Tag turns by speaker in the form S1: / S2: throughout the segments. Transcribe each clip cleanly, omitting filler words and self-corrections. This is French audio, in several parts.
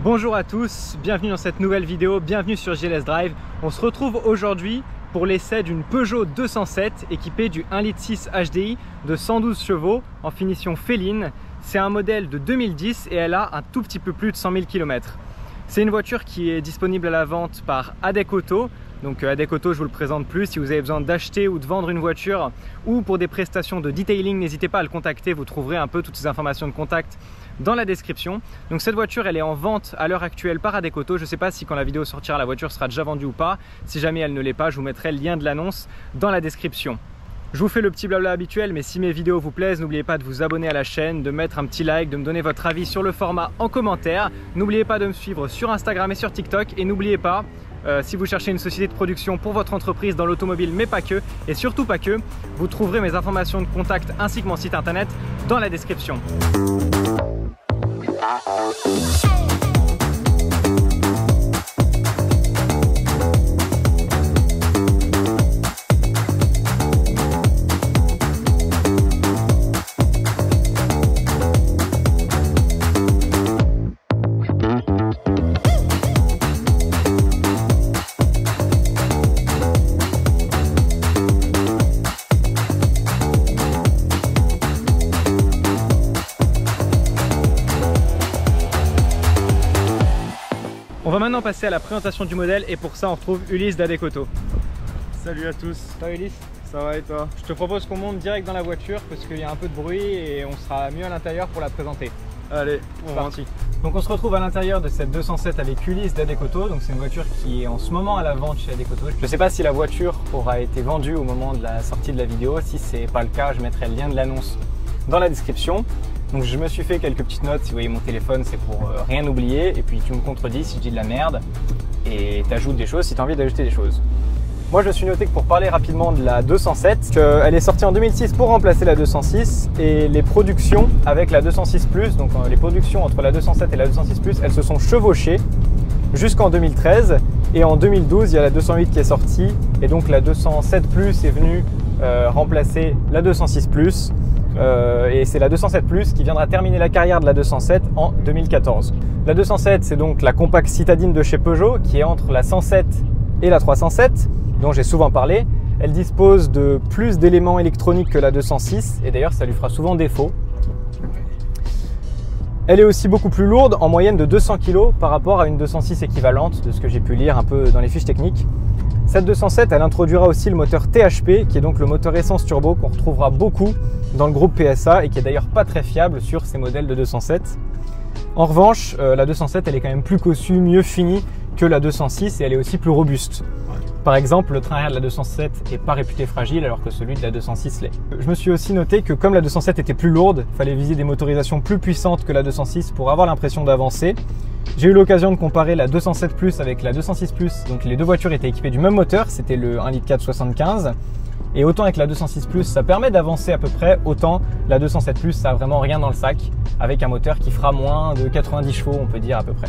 S1: Bonjour à tous, bienvenue dans cette nouvelle vidéo, bienvenue sur GLS Drive. On se retrouve aujourd'hui pour l'essai d'une Peugeot 207 équipée du 1.6 litre HDI de 112 chevaux en finition féline. C'est un modèle de 2010 et elle a un tout petit peu plus de 100 000 km. C'est une voiture qui est disponible à la vente par ADEC Auto. Donc ADEC Auto, je vous le présente plus. Si vous avez besoin d'acheter ou de vendre une voiture ou pour des prestations de detailing, n'hésitez pas à le contacter. Vous trouverez un peu toutes ces informations de contact dans la description. Donc cette voiture, elle est en vente à l'heure actuelle par ADEC Auto. Je ne sais pas si quand la vidéo sortira, la voiture sera déjà vendue ou pas. Si jamais elle ne l'est pas, je vous mettrai le lien de l'annonce dans la description. Je vous fais le petit blabla habituel, mais si mes vidéos vous plaisent, n'oubliez pas de vous abonner à la chaîne, de mettre un petit like, de me donner votre avis sur le format en commentaire. N'oubliez pas de me suivre sur Instagram et sur TikTok. Et n'oubliez pas, si vous cherchez une société de production pour votre entreprise dans l'automobile, mais pas que, et surtout pas que, vous trouverez mes informations de contact ainsi que mon site internet dans la description. On va maintenant passer à la présentation du modèle et pour ça on retrouve Ulysse d'ADEC Auto.
S2: Salut à tous.
S1: Ça va Ulysse?
S2: Ça va et toi?
S1: Je te propose qu'on monte direct dans la voiture parce qu'il y a un peu de bruit et on sera mieux à l'intérieur pour la présenter.
S2: Allez, on rentre.
S1: Parti. Donc on se retrouve à l'intérieur de cette 207 avec Ulysse d'ADEC Auto. Donc c'est une voiture qui est en ce moment à la vente chez ADEC Auto. Je ne sais pas si la voiture aura été vendue au moment de la sortie de la vidéo. Si ce n'est pas le cas, je mettrai le lien de l'annonce dans la description. Donc je me suis fait quelques petites notes. Si vous voyez mon téléphone, c'est pour rien oublier. Et puis tu me contredis si je dis de la merde et t'ajoutes des choses si tu as envie d'ajouter des choses. Moi je me suis noté que pour parler rapidement de la 207, qu'elle est sortie en 2006 pour remplacer la 206 et les productions avec la 206 Plus, donc les productions entre la 207 et la 206 Plus, elles se sont chevauchées jusqu'en 2013 et en 2012 il y a la 208 qui est sortie et donc la 207 Plus est venue remplacer la 206 Plus et c'est la 207 Plus qui viendra terminer la carrière de la 207 en 2014. La 207 c'est donc la compacte citadine de chez Peugeot qui est entre la 107 et la 307 dont j'ai souvent parlé. Elle dispose de plus d'éléments électroniques que la 206 et d'ailleurs ça lui fera souvent défaut. Elle est aussi beaucoup plus lourde, en moyenne de 200 kg par rapport à une 206 équivalente, de ce que j'ai pu lire un peu dans les fiches techniques. Cette 207, elle introduira aussi le moteur THP, qui est donc le moteur essence turbo qu'on retrouvera beaucoup dans le groupe PSA et qui est d'ailleurs pas très fiable sur ces modèles de 207. En revanche, la 207, elle est quand même plus cossue, mieux finie que la 206 et elle est aussi plus robuste. Par exemple, le train arrière de la 207 n'est pas réputé fragile alors que celui de la 206 l'est. Je me suis aussi noté que comme la 207 était plus lourde, il fallait viser des motorisations plus puissantes que la 206 pour avoir l'impression d'avancer. J'ai eu l'occasion de comparer la 207 Plus avec la 206 Plus, donc les deux voitures étaient équipées du même moteur, c'était le 1.4 litre 75. Et autant avec la 206 Plus ça permet d'avancer à peu près, autant la 207 Plus ça a vraiment rien dans le sac, avec un moteur qui fera moins de 90 chevaux on peut dire à peu près.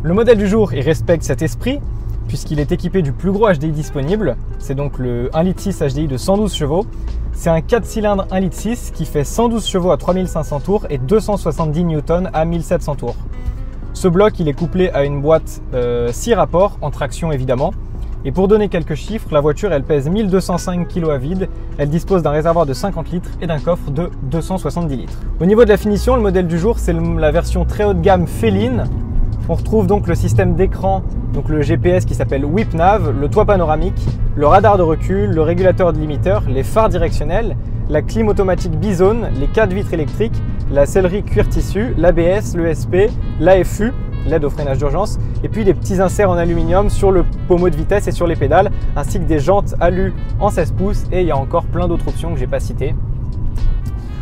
S1: Le modèle du jour il respecte cet esprit, puisqu'il est équipé du plus gros HDI disponible. C'est donc le 1.6 litre HDI de 112 chevaux. C'est un 4 cylindres 1.6 litre qui fait 112 chevaux à 3500 tours et 270 Newton à 1700 tours. Ce bloc, il est couplé à une boîte 6 rapports, en traction évidemment. Et pour donner quelques chiffres, la voiture, elle pèse 1205 kg à vide. Elle dispose d'un réservoir de 50 litres et d'un coffre de 270 litres. Au niveau de la finition, le modèle du jour, c'est la version très haut de gamme féline. On retrouve donc le système d'écran, donc le GPS qui s'appelle WhipNav, le toit panoramique, le radar de recul, le régulateur de limiteur, les phares directionnels, la clim automatique Bizone, les 4 vitres électriques, la sellerie cuir tissu, l'ABS, l'ESP, l'AFU, l'aide au freinage d'urgence, et puis des petits inserts en aluminium sur le pommeau de vitesse et sur les pédales, ainsi que des jantes alu en 16 pouces, et il y a encore plein d'autres options que je n'ai pas citées.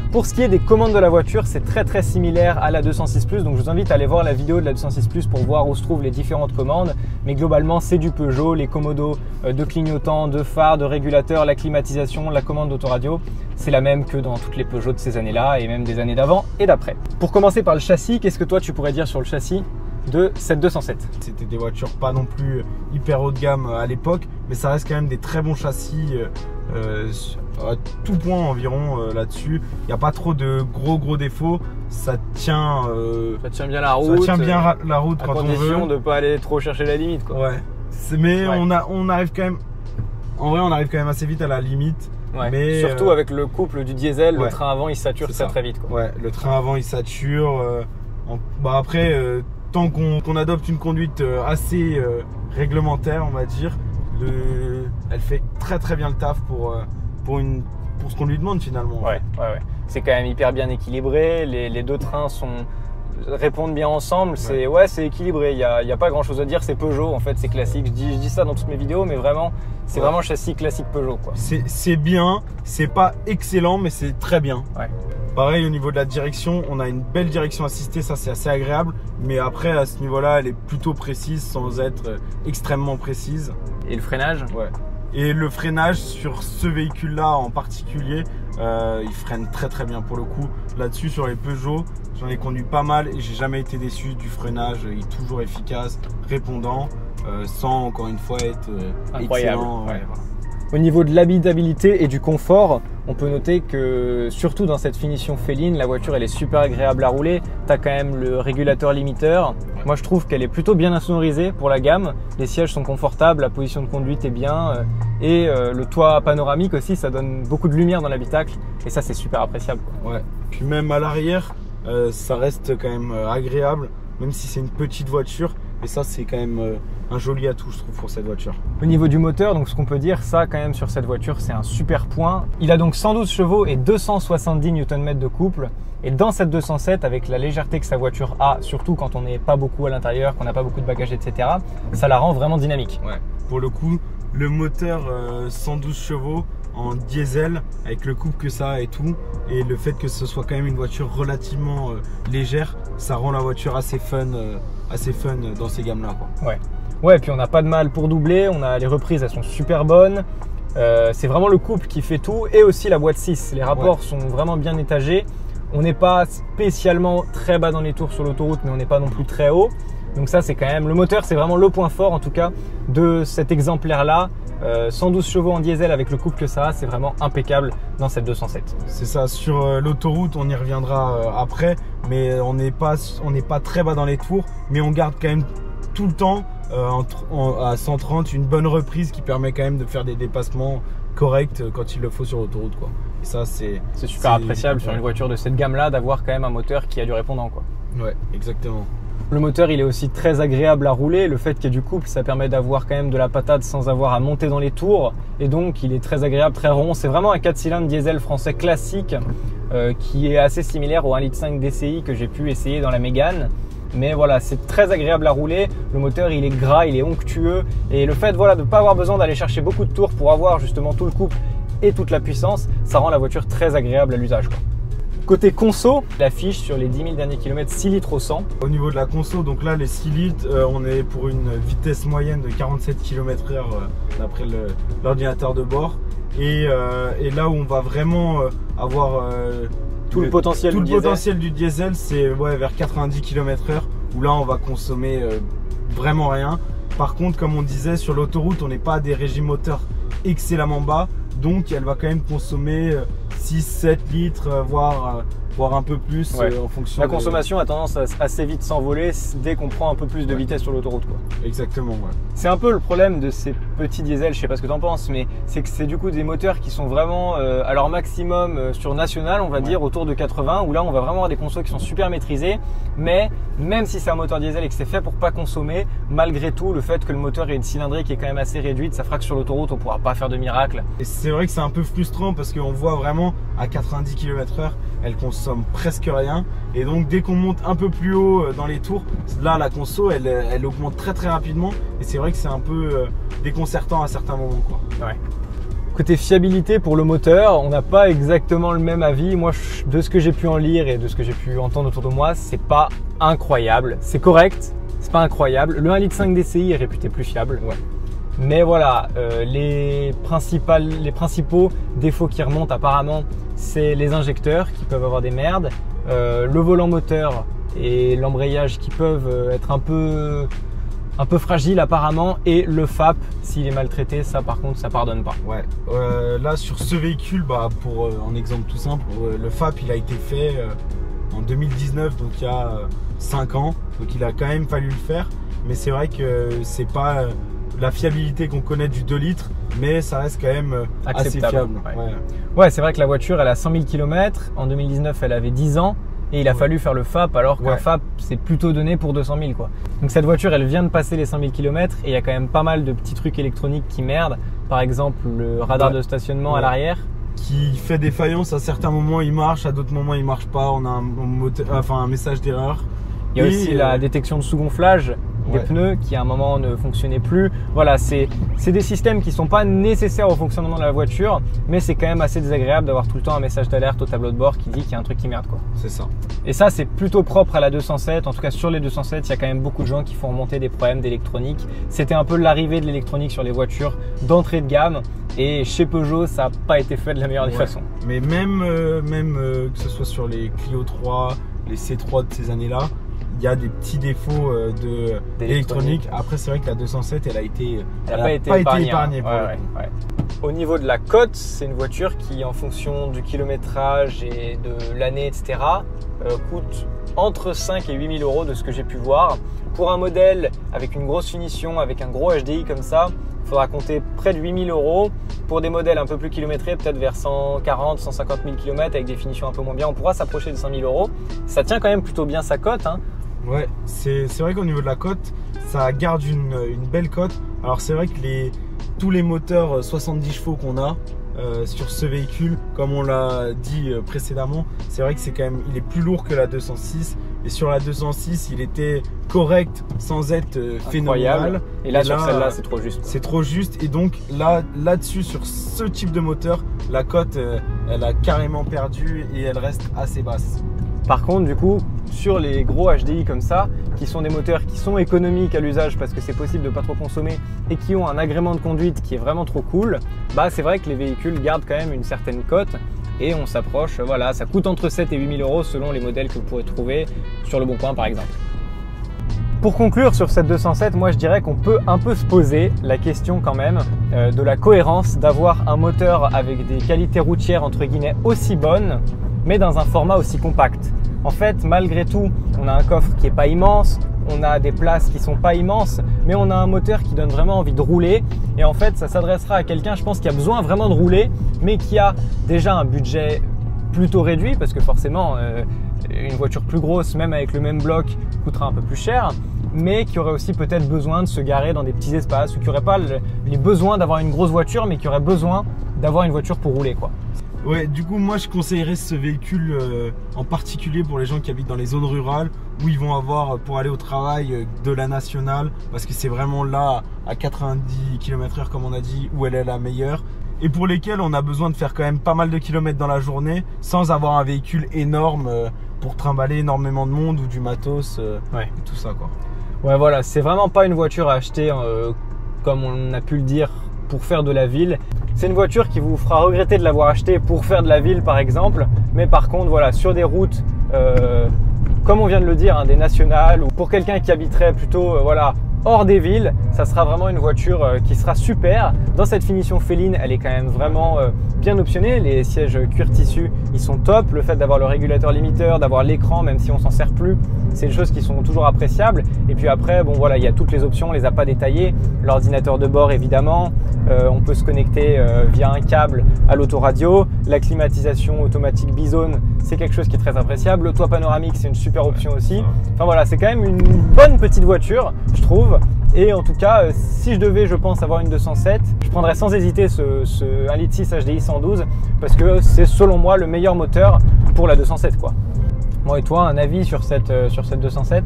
S1: Pour ce qui est des commandes de la voiture, c'est très similaire à la 206 Plus, donc je vous invite à aller voir la vidéo de la 206 Plus pour voir où se trouvent les différentes commandes. Mais globalement, c'est du Peugeot, les commodos de clignotants, de phares, de régulateurs, la climatisation, la commande d'autoradio, c'est la même que dans toutes les Peugeot de ces années-là et même des années d'avant et d'après. Pour commencer par le châssis, qu'est-ce que toi tu pourrais dire sur le châssis de cette 207?
S2: C'était des voitures pas non plus hyper haut de gamme à l'époque, mais ça reste quand même des très bons châssis à tout point environ là-dessus. Il n'y a pas trop de gros défauts. Ça tient
S1: bien la route.
S2: Ça tient bien la route quand on veut.
S1: À condition de ne pas aller trop chercher la limite, quoi.
S2: Ouais. Mais ouais. On arrive quand même. En vrai, on arrive quand même assez vite à la limite.
S1: Ouais.
S2: Mais
S1: surtout avec le couple du diesel,
S2: ouais.
S1: le train avant il sature très vite, quoi.
S2: Ouais, le train avant il sature. Après, tant qu'on adopte une conduite assez réglementaire, on va dire, elle fait très bien le taf pour ce qu'on lui demande finalement.
S1: Ouais. C'est quand même hyper bien équilibré. Les deux trains répondent bien ensemble. C'est équilibré. Il y a pas grand chose à dire. C'est Peugeot en fait, c'est classique. Je dis ça dans toutes mes vidéos, mais vraiment, c'est vraiment châssis classique Peugeot, quoi.
S2: C'est bien. C'est pas excellent, mais c'est très bien.
S1: Ouais.
S2: Pareil au niveau de la direction, on a une belle direction assistée, ça c'est assez agréable. Mais après à ce niveau-là, elle est plutôt précise sans être extrêmement précise.
S1: Et le freinage?
S2: Ouais. Et le freinage sur ce véhicule-là en particulier, il freine très bien pour le coup. Là-dessus, sur les Peugeot, j'en ai conduit pas mal et j'ai jamais été déçu du freinage. Il est toujours efficace, répondant, sans encore une fois être
S1: incroyable.
S2: Excellent.
S1: Ouais. Au niveau de l'habitabilité et du confort, on peut noter que surtout dans cette finition féline, la voiture elle est super agréable à rouler. Tu as quand même le régulateur limiteur. Moi je trouve qu'elle est plutôt bien insonorisée pour la gamme. Les sièges sont confortables, la position de conduite est bien. Et le toit panoramique aussi, ça donne beaucoup de lumière dans l'habitacle. Et ça c'est super appréciable, quoi.
S2: Ouais. Puis même à l'arrière, ça reste quand même agréable, même si c'est une petite voiture. Et ça c'est quand même un joli atout, je trouve, pour cette voiture.
S1: Au niveau du moteur, donc ce qu'on peut dire, ça quand même sur cette voiture, c'est un super point. Il a donc 112 chevaux et 270 Nm de couple. Et dans cette 207, avec la légèreté que sa voiture a, surtout quand on n'est pas beaucoup à l'intérieur, qu'on n'a pas beaucoup de bagages, etc., ça la rend vraiment dynamique.
S2: Ouais. Pour le coup, le moteur 112 chevaux en diesel, avec le couple que ça a et tout, et le fait que ce soit quand même une voiture relativement légère, ça rend la voiture assez fun dans ces gammes-là, quoi.
S1: Ouais, puis on n'a pas de mal pour doubler, les reprises elles sont super bonnes. C'est vraiment le couple qui fait tout, et aussi la boîte 6. Les rapports sont vraiment bien étagés. On n'est pas spécialement très bas dans les tours sur l'autoroute, mais on n'est pas non plus très haut. Donc ça c'est quand même, le moteur c'est vraiment le point fort en tout cas de cet exemplaire là. 112 chevaux en diesel avec le couple que ça a, c'est vraiment impeccable dans cette 207.
S2: C'est ça, sur l'autoroute on y reviendra après, mais on n'est pas très bas dans les tours, mais on garde quand même tout le temps à 130 une bonne reprise qui permet quand même de faire des dépassements corrects quand il le faut sur l'autoroute, quoi. Et ça c'est
S1: super appréciable sur une voiture de cette gamme là d'avoir quand même un moteur qui a du répondant, quoi.
S2: Ouais, exactement.
S1: Le moteur il est aussi très agréable à rouler, le fait qu'il y ait du couple ça permet d'avoir quand même de la patate sans avoir à monter dans les tours, et donc il est très agréable, très rond. C'est vraiment un 4 cylindres diesel français classique qui est assez similaire au 1,5 litre DCI que j'ai pu essayer dans la Mégane. Mais voilà, c'est très agréable à rouler, le moteur il est gras, il est onctueux, et le fait de ne pas avoir besoin d'aller chercher beaucoup de tours pour avoir justement tout le couple et toute la puissance, ça rend la voiture très agréable à l'usage, quoi. Côté conso, l'affiche sur les 10 000 derniers kilomètres 6 litres au 100.
S2: Au niveau de la conso, donc là les 6 litres, on est pour une vitesse moyenne de 47 km/h d'après l'ordinateur de bord. Et là où on va vraiment avoir
S1: tout le potentiel
S2: du diesel, c'est vers 90 km/h, où là on va consommer vraiment rien. Par contre, comme on disait, sur l'autoroute, on n'est pas à des régimes moteurs excellemment bas, donc elle va quand même consommer 6-7 litres, voire un peu plus en fonction.
S1: La consommation a tendance à assez vite s'envoler dès qu'on prend un peu plus de vitesse sur l'autoroute, quoi.
S2: Exactement, ouais.
S1: C'est un peu le problème de ces petits diesels, je sais pas ce que tu en penses, mais c'est que c'est du coup des moteurs qui sont vraiment à leur maximum sur national, on va dire autour de 80, où là on va vraiment avoir des consos qui sont super maîtrisés, mais même si c'est un moteur diesel et que c'est fait pour pas consommer, malgré tout le fait que le moteur ait une cylindrée qui est quand même assez réduite, ça fera que sur l'autoroute on pourra pas faire de miracle.
S2: Et c'est vrai que c'est un peu frustrant parce qu'on voit vraiment à 90 km/h, elle consomme presque rien, et donc dès qu'on monte un peu plus haut dans les tours, là la conso elle augmente très rapidement, et c'est vrai que c'est un peu déconcertant à certains moments, quoi.
S1: Ouais. Côté fiabilité pour le moteur, on n'a pas exactement le même avis. Moi, de ce que j'ai pu en lire et de ce que j'ai pu entendre autour de moi, c'est pas incroyable. C'est correct, c'est pas incroyable. Le 1,5 litre DCI est réputé plus fiable. Ouais. Mais voilà, les principaux défauts qui remontent apparemment, c'est les injecteurs qui peuvent avoir des merdes, le volant moteur et l'embrayage qui peuvent être un peu un peu fragile apparemment, et le FAP, s'il est maltraité, ça par contre, ça pardonne pas.
S2: Ouais, là sur ce véhicule, pour un exemple tout simple, le FAP il a été fait en 2019, donc il y a 5 ans, donc il a quand même fallu le faire, mais c'est vrai que c'est pas la fiabilité qu'on connaît du 2 litres, mais ça reste quand même assez fiable.
S1: Ouais, c'est vrai que la voiture elle a 100 000 km, en 2019 elle avait 10 ans, et il a fallu faire le FAP, alors qu'un FAP c'est plutôt donné pour 200 000 quoi. Donc cette voiture elle vient de passer les 100 000 km, et il y a quand même pas mal de petits trucs électroniques qui merdent, par exemple le radar de stationnement à l'arrière.
S2: Qui fait des faillances, à certains moments il marche, à d'autres moments il marche pas, on a un message d'erreur.
S1: Il y a aussi la détection de sous-gonflage des pneus qui à un moment ne fonctionnait plus. Voilà, c'est des systèmes qui sont pas nécessaires au fonctionnement de la voiture, mais c'est quand même assez désagréable d'avoir tout le temps un message d'alerte au tableau de bord qui dit qu'il y a un truc qui merde quoi.
S2: C'est ça.
S1: Et ça c'est plutôt propre à la 207, en tout cas sur les 207 il y a quand même beaucoup de gens qui font remonter des problèmes d'électronique. C'était un peu l'arrivée de l'électronique sur les voitures d'entrée de gamme, et chez Peugeot ça n'a pas été fait de la meilleure des façons.
S2: Mais même que ce soit sur les Clio 3, les C3 de ces années-là, il y a des petits défauts d'électronique. Après, c'est vrai que la 207, elle n'a pas été épargnée.
S1: Au niveau de la cote, c'est une voiture qui, en fonction du kilométrage et de l'année, etc., coûte entre 5 et 8 000 euros de ce que j'ai pu voir. Pour un modèle avec une grosse finition, avec un gros HDI comme ça, il faudra compter près de 8 000 euros. Pour des modèles un peu plus kilométrés, peut-être vers 140, 150 000 km avec des finitions un peu moins bien, on pourra s'approcher de 5 000 euros. Ça tient quand même plutôt bien sa cote, hein.
S2: Ouais, c'est vrai qu'au niveau de la cote, ça garde une belle cote. Alors c'est vrai que tous les moteurs 70 chevaux qu'on a sur ce véhicule, comme on l'a dit précédemment, c'est vrai que il est plus lourd que la 206. Et sur la 206, il était correct sans être phénoménal.
S1: Et là, sur celle-là, c'est trop juste.
S2: C'est trop juste. Et donc là-dessus, sur ce type de moteur, la cote, elle a carrément perdu et elle reste assez basse.
S1: Par contre, du coup, sur les gros HDI comme ça, qui sont des moteurs qui sont économiques à l'usage parce que c'est possible de ne pas trop consommer et qui ont un agrément de conduite qui est vraiment trop cool, c'est vrai que les véhicules gardent quand même une certaine cote et on s'approche, voilà, ça coûte entre 7 et 8 000 euros selon les modèles que vous pourrez trouver sur Le Bon Coin par exemple. Pour conclure sur cette 207, moi je dirais qu'on peut un peu se poser la question quand même de la cohérence d'avoir un moteur avec des qualités routières entre guillemets aussi bonnes, mais dans un format aussi compact. En fait, malgré tout, on a un coffre qui n'est pas immense, on a des places qui ne sont pas immenses, mais on a un moteur qui donne vraiment envie de rouler. Et en fait, ça s'adressera à quelqu'un, je pense, qui a besoin vraiment de rouler, mais qui a déjà un budget plutôt réduit, parce que forcément, une voiture plus grosse, même avec le même bloc, coûtera un peu plus cher, mais qui aurait aussi peut-être besoin de se garer dans des petits espaces, ou qui n'aurait pas les besoins d'avoir une grosse voiture, mais qui aurait besoin d'avoir une voiture pour rouler, quoi.
S2: Ouais, du coup, moi je conseillerais ce véhicule en particulier pour les gens qui habitent dans les zones rurales où ils vont avoir pour aller au travail de la nationale, parce que c'est vraiment là à 90 km/h comme on a dit où elle est la meilleure, et pour lesquels on a besoin de faire quand même pas mal de kilomètres dans la journée sans avoir un véhicule énorme pour trimballer énormément de monde ou du matos et tout ça quoi.
S1: Ouais, voilà, c'est vraiment pas une voiture à acheter comme on a pu le dire pour faire de la ville. C'est une voiture qui vous fera regretter de l'avoir achetée pour faire de la ville par exemple, mais par contre voilà, sur des routes comme on vient de le dire, des nationales, ou pour quelqu'un qui habiterait plutôt voilà, hors des villes, ça sera vraiment une voiture qui sera super. Dans cette finition féline, elle est quand même vraiment bien optionnée. Les sièges cuir tissu, ils sont top. Le fait d'avoir le régulateur limiteur, d'avoir l'écran, même si on s'en sert plus, c'est des choses qui sont toujours appréciables. Et puis après, bon voilà, il y a toutes les options, on les a pas détaillées. L'ordinateur de bord évidemment, on peut se connecter via un câble à l'autoradio. La climatisation automatique bizone, c'est quelque chose qui est très appréciable. Le toit panoramique, c'est une super option aussi. Enfin voilà, c'est quand même une bonne petite voiture, je trouve. Et en tout cas, si je devais, je pense, avoir une 207, je prendrais sans hésiter ce 1.6 litre HDI 112 parce que c'est selon moi le meilleur moteur pour la 207 quoi. Bon, et toi, un avis sur cette 207?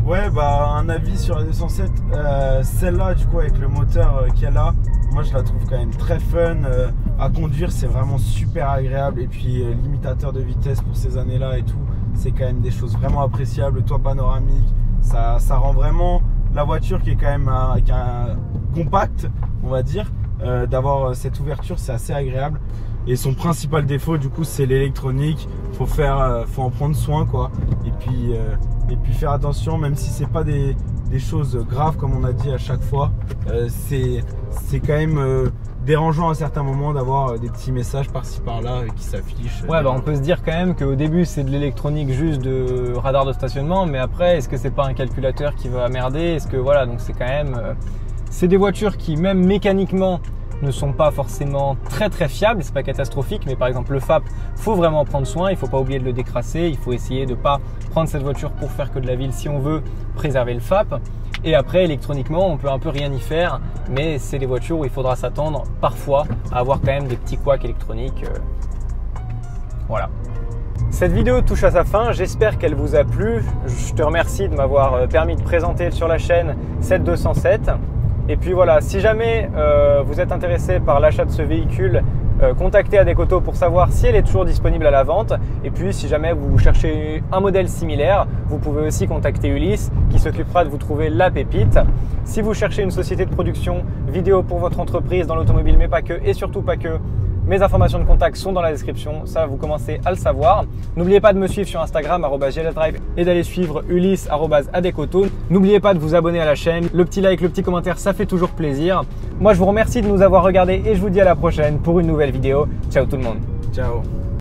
S2: Ouais, un avis sur la 207, celle-là du coup avec le moteur qu'elle a, moi je la trouve quand même très fun à conduire, c'est vraiment super agréable, et puis limitateur de vitesse pour ces années-là et tout, c'est quand même des choses vraiment appréciables. Le toit panoramique, ça rend vraiment la voiture qui est quand même compacte, on va dire, d'avoir cette ouverture, c'est assez agréable. Et son principal défaut du coup c'est l'électronique. Faut en prendre soin quoi. Et puis faire attention, même si c'est pas des choses graves comme on a dit à chaque fois, c'est quand même dérangeant à certains moments d'avoir des petits messages par-ci par-là qui s'affichent.
S1: Ouais, bah on peut se dire quand même qu'au début c'est de l'électronique juste de radar de stationnement, mais après est-ce que c'est pas un calculateur qui va merder? Est-ce que voilà, donc c'est quand même c'est des voitures qui même mécaniquement ne sont pas forcément très fiables, c'est pas catastrophique, mais par exemple le FAP, faut vraiment prendre soin, il faut pas oublier de le décrasser, il faut essayer de pas prendre cette voiture pour faire que de la ville si on veut préserver le FAP. Et après électroniquement on peut un peu rien y faire, mais c'est des voitures où il faudra s'attendre parfois à avoir quand même des petits couacs électroniques. Voilà. Cette vidéo touche à sa fin, j'espère qu'elle vous a plu. Je te remercie de m'avoir permis de présenter sur la chaîne cette 207. Et puis voilà, si jamais vous êtes intéressé par l'achat de ce véhicule, contactez ADEC Auto pour savoir si elle est toujours disponible à la vente. Et puis si jamais vous cherchez un modèle similaire, vous pouvez aussi contacter Ulysse qui s'occupera de vous trouver la pépite. Si vous cherchez une société de production vidéo pour votre entreprise dans l'automobile, mais pas que, et surtout pas que, mes informations de contact sont dans la description, ça vous commencez à le savoir. N'oubliez pas de me suivre sur Instagram @GLSDrive et d'aller suivre Ulysse @ADEC Auto. N'oubliez pas de vous abonner à la chaîne, le petit like, le petit commentaire, ça fait toujours plaisir. Moi je vous remercie de nous avoir regardés et je vous dis à la prochaine pour une nouvelle vidéo. Ciao tout le monde.
S2: Ciao.